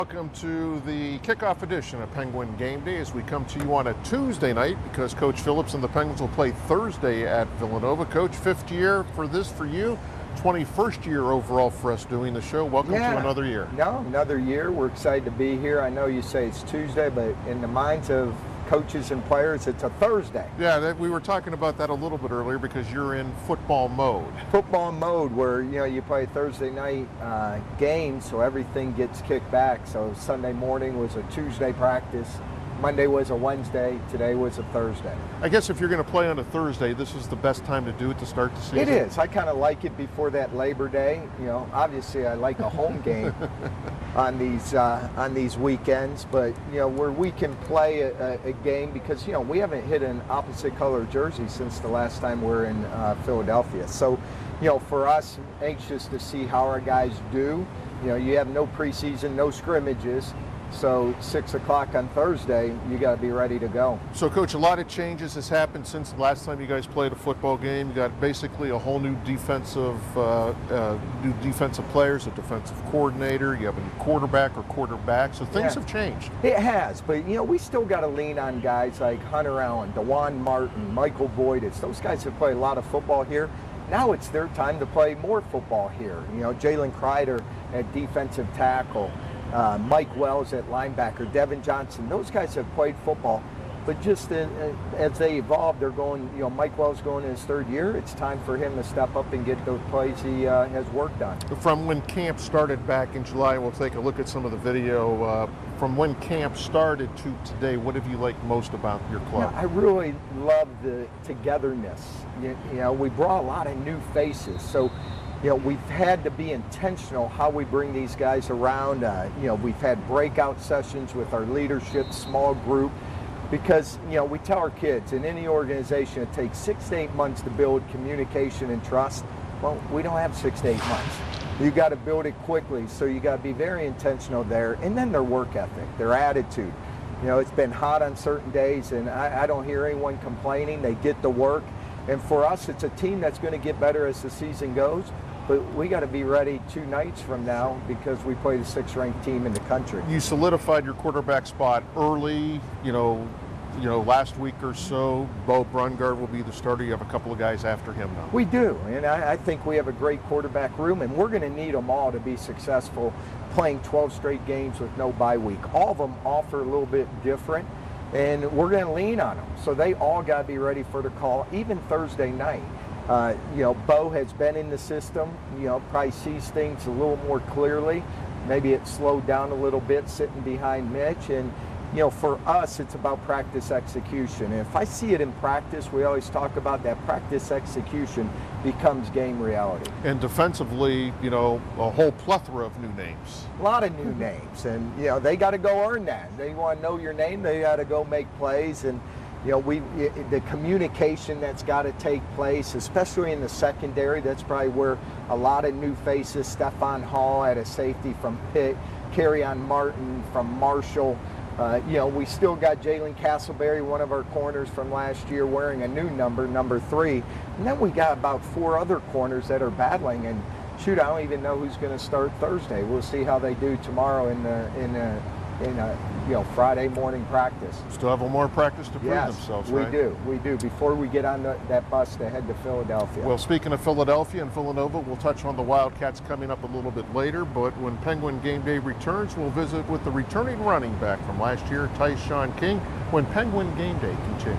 Welcome to the kickoff edition of Penguin Game Day as we come to you on a Tuesday night because Coach Phillips and the Penguins will play Thursday at Villanova. Coach, fifth year for you, 21st year overall for us doing the show. Welcome to another year. No, another year. We're excited to be here. I know you say it's Tuesday, but in the minds of coaches and players, it's a Thursday. Yeah, we were talking about that a little bit earlier because you're in football mode. Football mode where, you play Thursday night games, so everything gets kicked back. So Sunday morning was a Tuesday practice. Monday was a Wednesday. Today was a Thursday. I guess if you're going to play on a Thursday, this is the best time to do it to start the season. It is. I kind of like it before that Labor Day. Obviously I like a home game on these weekends, but where we can play a game because we haven't hit an opposite color jersey since the last time we're in Philadelphia. So for us, anxious to see how our guys do. You have no preseason, no scrimmages. So 6 o'clock on Thursday, you got to be ready to go. So, Coach, a lot of changes has happened since the last time you guys played a football game. You got basically a whole new defensive players, a defensive coordinator. You have a new quarterback or quarterback. So things have changed. It has, but we still got to lean on guys like Hunter Allen, DeJuan Martin, Michael Voitis. Those guys have played a lot of football here. Now it's their time to play more football here. Jalen Kreider at defensive tackle. Mike Wells at linebacker, Devin Johnson, those guys have played football, but just as they evolve, they're going, Mike Wells going in his third year, it's time for him to step up and get those plays he has worked on. From when camp started back in July, we'll take a look at some of the video. From when camp started to today, what have you liked most about your club? I really love the togetherness. We brought a lot of new faces, so we've had to be intentional how we bring these guys around. We've had breakout sessions with our leadership, small group, because, we tell our kids in any organization it takes 6 to 8 months to build communication and trust. Well, we don't have 6 to 8 months. You got to build it quickly, so you got to be very intentional there. And then their work ethic, their attitude. It's been hot on certain days, and I don't hear anyone complaining. They get the work. And for us, it's a team that's going to get better as the season goes. But we got to be ready 2 nights from now because we play the 6th ranked team in the country. You solidified your quarterback spot early, last week or so. Bo Brungard will be the starter. You have a couple of guys after him now. We do, and I think we have a great quarterback room, and we're going to need them all to be successful playing 12 straight games with no bye week. All of them offer a little bit different, and we're going to lean on them. So they all got to be ready for the call, even Thursday night. Bo has been in the system, probably sees things a little more clearly. Maybe it slowed down a little bit sitting behind Mitch. And, for us, it's about practice execution. And if I see it in practice, we always talk about that practice execution becomes game reality. And defensively, a whole plethora of new names. A lot of new names. And, they got to go earn that. They want to know your name. They got to go make plays. And, the communication that's got to take place, especially in the secondary, that's probably where a lot of new faces, Stephon Hall at a safety from Pitt, Kerryon Martin from Marshall. We still got Jalen Castleberry, one of our corners from last year, wearing a new number 3. And then we got about 4 other corners that are battling. And shoot, I don't even know who's going to start Thursday. We'll see how they do tomorrow in Friday morning practice. Still have one more practice to prove themselves, right? We do, before we get on that bus to head to Philadelphia. Well, speaking of Philadelphia and Villanova, we'll touch on the Wildcats coming up a little bit later, but when Penguin Game Day returns, we'll visit with the returning running back from last year, Tyshawn King, when Penguin Game Day continues.